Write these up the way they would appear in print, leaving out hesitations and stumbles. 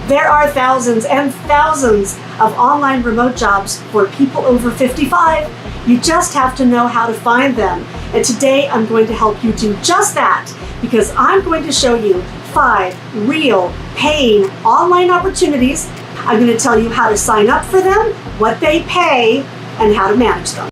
There are thousands and thousands of online remote jobs for people over 55. You just have to know how to find them. And today I'm going to help you do just that, because I'm going to show you 5 real paying online opportunities. I'm going to tell you how to sign up for them, what they pay, and how to manage them.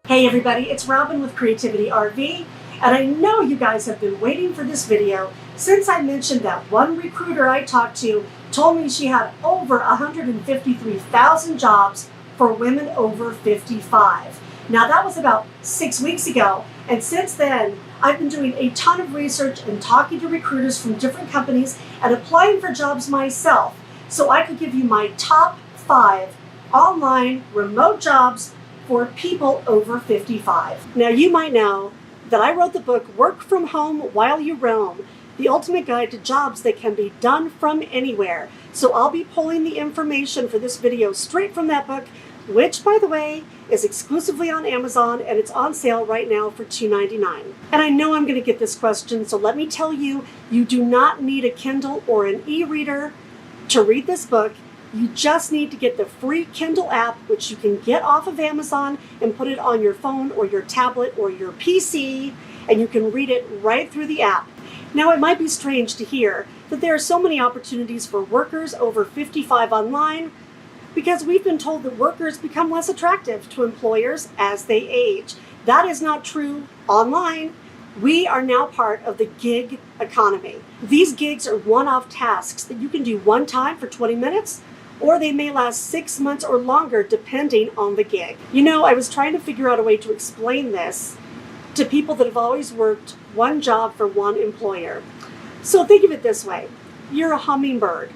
Hey everybody, it's Robin with Creativity RV, and I know you guys have been waiting for this video since I mentioned that one recruiter I talked to told me she had over 153,000 jobs for women over 55. Now that was about 6 weeks ago, and since then I've been doing a ton of research and talking to recruiters from different companies and applying for jobs myself, so I could give you my top 5 online remote jobs for people over 55. Now you might know that I wrote the book Work From Home While You Roam, the ultimate guide to jobs that can be done from anywhere. So I'll be pulling the information for this video straight from that book, which by the way is exclusively on Amazon and it's on sale right now for $2.99. And I know I'm going to get this question, so let me tell you, you do not need a Kindle or an e-reader to read this book. You just need to get the free Kindle app, which you can get off of Amazon and put it on your phone or your tablet or your PC, and you can read it right through the app. Now, it might be strange to hear that there are so many opportunities for workers over 55 online, because we've been told that workers become less attractive to employers as they age. That is not true online. We are now part of the gig economy. These gigs are one-off tasks that you can do one time for 20 minutes, or they may last 6 months or longer depending on the gig. You know, I was trying to figure out a way to explain this to people that have always worked one job for one employer. So think of it this way. You're a hummingbird,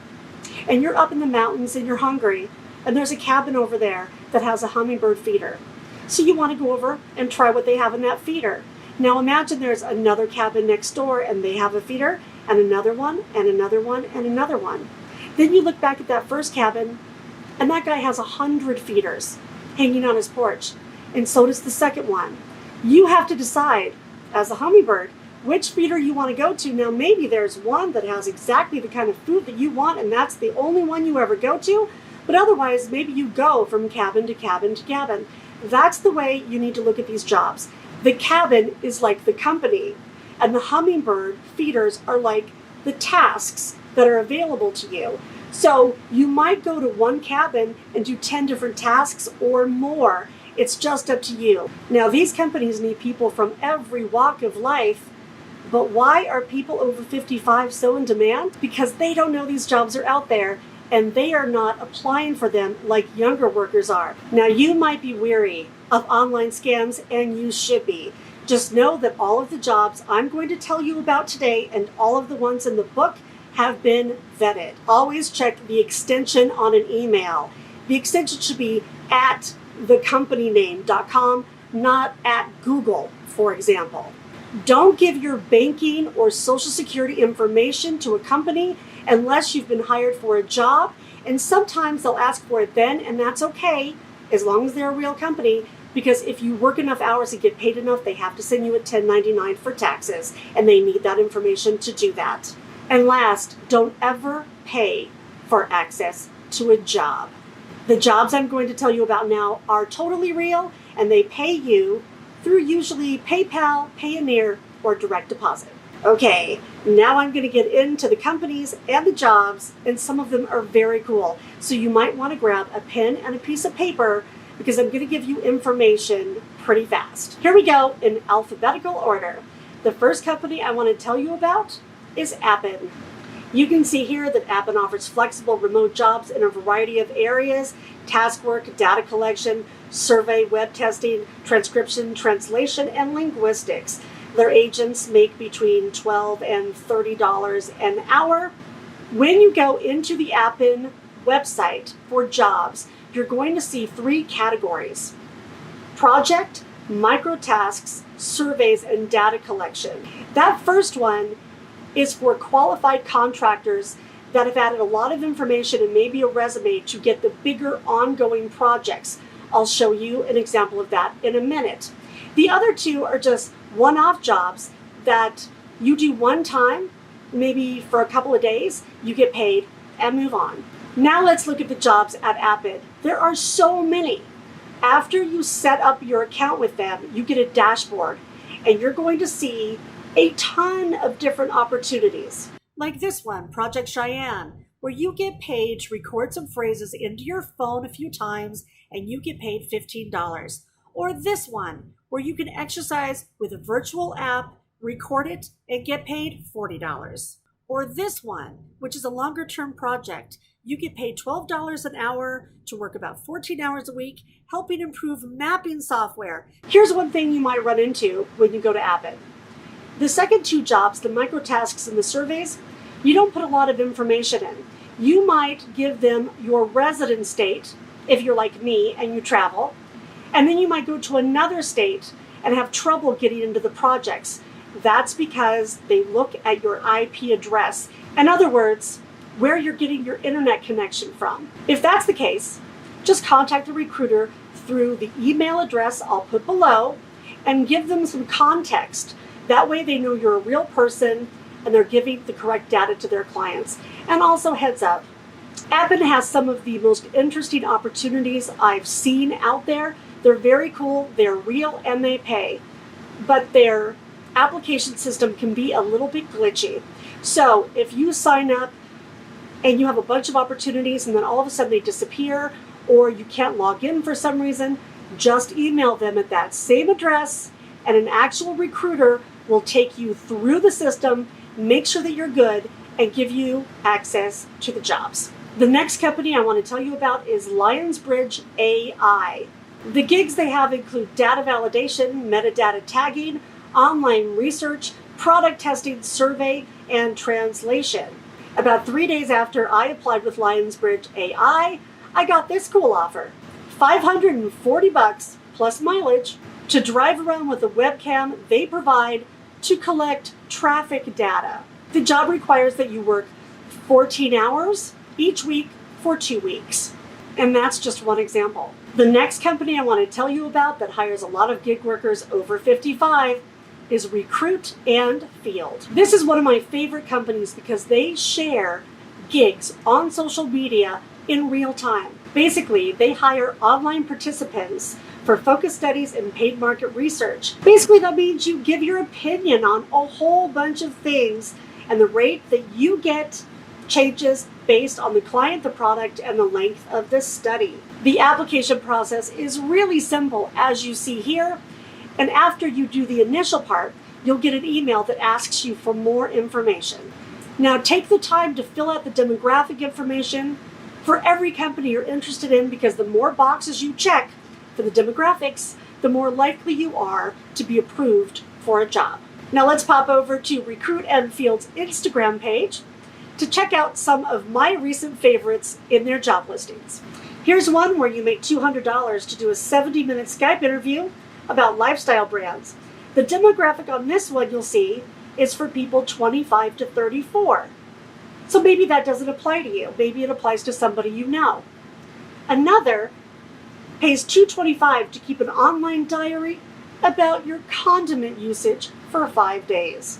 and you're up in the mountains and you're hungry, and there's a cabin over there that has a hummingbird feeder. So you want to go over and try what they have in that feeder. Now imagine there's another cabin next door and they have a feeder, and another one, and another one, and another one. Then you look back at that first cabin, and that guy has 100 feeders hanging on his porch, and so does the second one. You have to decide, as a hummingbird, which feeder you want to go to. Now maybe there's one that has exactly the kind of food that you want, and that's the only one you ever go to, but otherwise maybe you go from cabin to cabin to cabin. That's the way you need to look at these jobs. The cabin is like the company, and the hummingbird feeders are like the tasks that are available to you. So you might go to one cabin and do 10 different tasks or more. It's just up to you. Now these companies need people from every walk of life, but why are people over 55 so in demand? Because they don't know these jobs are out there, and they are not applying for them like younger workers are. Now you might be weary of online scams, and you should be. Just know that all of the jobs I'm going to tell you about today and all of the ones in the book have been vetted. Always check the extension on an email. The extension should be at thecompanyname.com, not at Google, for example. Don't give your banking or social security information to a company unless you've been hired for a job, and sometimes they'll ask for it then, and that's okay, as long as they're a real company, because if you work enough hours and get paid enough, they have to send you a 1099 for taxes, and they need that information to do that. And last, don't ever pay for access to a job. The jobs I'm going to tell you about now are totally real, and they pay you through usually PayPal, Payoneer, or direct deposit. Okay, now I'm going to get into the companies and the jobs, and some of them are very cool. So you might want to grab a pen and a piece of paper, because I'm going to give you information pretty fast. Here we go in alphabetical order. The first company I want to tell you about is Appen. You can see here that Appen offers flexible remote jobs in a variety of areas: task work, data collection, survey, web testing, transcription, translation, and linguistics. Their agents make between $12 and $30 an hour. When you go into the Appen website for jobs, you're going to see 3 categories: project, microtasks, surveys, and data collection. That first one is for qualified contractors that have added a lot of information and maybe a resume to get the bigger ongoing projects. I'll show you an example of that in a minute. The other two are just one-off jobs that you do one time, maybe for a couple of days, you get paid and move on. Now let's look at the jobs at Appid. There are so many. After you set up your account with them, you get a dashboard and you're going to see a ton of different opportunities. Like this one, Project Cheyenne, where you get paid to record some phrases into your phone a few times and you get paid $15. Or this one, where you can exercise with a virtual app, record it, and get paid $40. Or this one, which is a longer term project. You get paid $12 an hour to work about 14 hours a week, helping improve mapping software. Here's one thing you might run into when you go to Appid. The second two jobs, the microtasks and the surveys, you don't put a lot of information in. You might give them your resident state, if you're like me and you travel, and then you might go to another state and have trouble getting into the projects. That's because they look at your IP address. In other words, where you're getting your internet connection from. If that's the case, just contact the recruiter through the email address I'll put below and give them some context. That way they know you're a real person and they're giving the correct data to their clients. And also, heads up, Appid has some of the most interesting opportunities I've seen out there. They're very cool, they're real, and they pay. But their application system can be a little bit glitchy. So if you sign up and you have a bunch of opportunities and then all of a sudden they disappear or you can't log in for some reason, just email them at that same address and an actual recruiter will take you through the system, make sure that you're good, and give you access to the jobs. The next company I want to tell you about is Lionsbridge AI. The gigs they have include data validation, metadata tagging, online research, product testing, survey, and translation. About 3 days after I applied with Lionsbridge AI, I got this cool offer. $540 plus mileage to drive around with a webcam they provide to collect traffic data. The job requires that you work 14 hours each week for 2 weeks. And that's just one example. The next company I want to tell you about that hires a lot of gig workers over 55 is Recruit and Field. This is one of my favorite companies because they share gigs on social media in real time. Basically, they hire online participants for focus studies and paid market research. Basically, that means you give your opinion on a whole bunch of things, and the rate that you get changes based on the client, the product, and the length of the study. The application process is really simple, as you see here. And after you do the initial part, you'll get an email that asks you for more information. Now take the time to fill out the demographic information for every company you're interested in, because the more boxes you check for the demographics, the more likely you are to be approved for a job. Now let's pop over to Recruit and Field's Instagram page to check out some of my recent favorites in their job listings. Here's one where you make $200 to do a 70-minute Skype interview about lifestyle brands. The demographic on this one, you'll see, is for people 25 to 34. So maybe that doesn't apply to you. Maybe it applies to somebody you know. Another pays $225 to keep an online diary about your condiment usage for 5 days.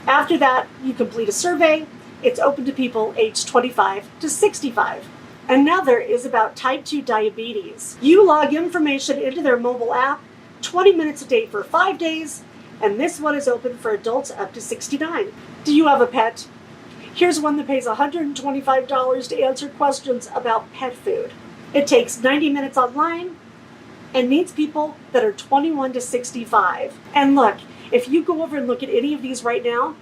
After that, you complete a survey. It's open to people aged 25 to 65. Another is about type 2 diabetes. You log information into their mobile app, 20 minutes a day for 5 days, and this one is open for adults up to 69. Do you have a pet? Here's one that pays $125 to answer questions about pet food. It takes 90 minutes online and needs people that are 21 to 65. And look, if you go over and look at any of these right now,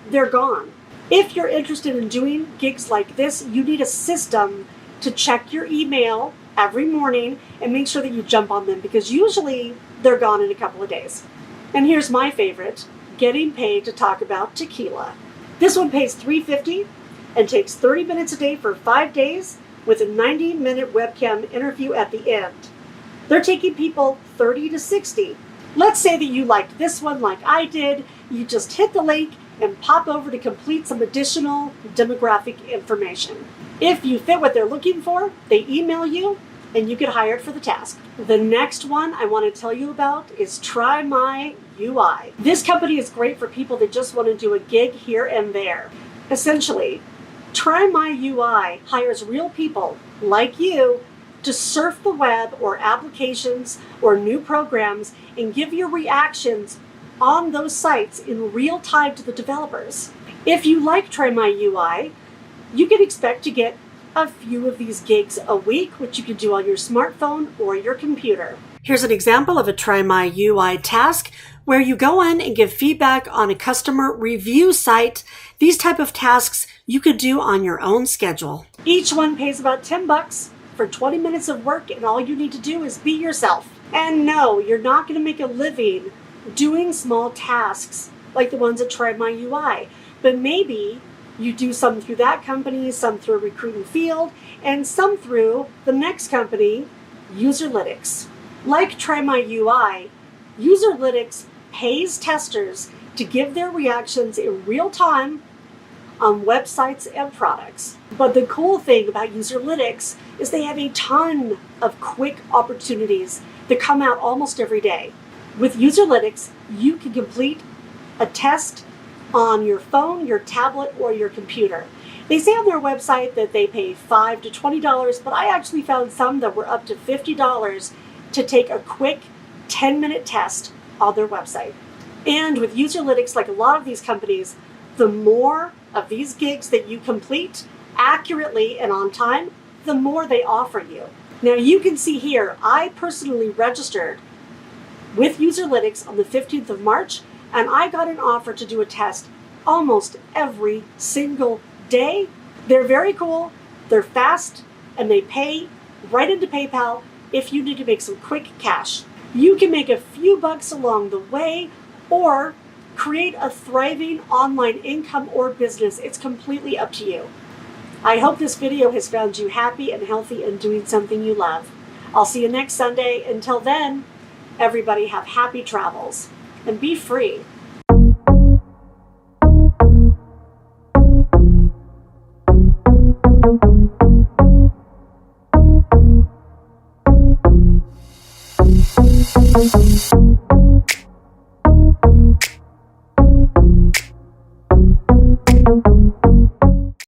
they're gone. If you're interested in doing gigs like this, you need a system to check your email every morning and make sure that you jump on them, because usually they're gone in a couple of days. And here's my favorite, getting paid to talk about tequila. This one pays $350 and takes 30 minutes a day for 5 days with a 90-minute webcam interview at the end. They're taking people 30 to 60. Let's say that you liked this one like I did. You just hit the link and pop over to complete some additional demographic information. If you fit what they're looking for, they email you and you get hired for the task. The next one I want to tell you about is Try My UI. This company is great for people that just want to do a gig here and there. Essentially, Try My UI hires real people like you to surf the web or applications or new programs and give your reactions on those sites in real time to the developers. If you like Try My UI, you can expect to get a few of these gigs a week, which you can do on your smartphone or your computer. Here's an example of a Try My UI task where you go in and give feedback on a customer review site. These type of tasks you could do on your own schedule. Each one pays about $10 for 20 minutes of work, and all you need to do is be yourself. And no, you're not going to make a living doing small tasks like the ones at Try My UI, but maybe you do some through that company, some through Recruiting Field, and some through the next company, Userlytics. Like Try My UI, Userlytics pays testers to give their reactions in real time on websites and products. But the cool thing about Userlytics is they have a ton of quick opportunities that come out almost every day. With Userlytics, you can complete a test on your phone, your tablet, or your computer. They say on their website that they pay $5 to $20, but I actually found some that were up to $50 to take a quick 10-minute test on their website. And with Userlytics, like a lot of these companies, the more of these gigs that you complete accurately and on time, the more they offer you. Now you can see here, I personally registered with Userlytics on the 15th of March, and I got an offer to do a test almost every single day. They're very cool, they're fast, and they pay right into PayPal if you need to make some quick cash. You can make a few bucks along the way or create a thriving online income or business. It's completely up to you. I hope this video has found you happy and healthy and doing something you love. I'll see you next Sunday. Until then, everybody have happy travels and be free.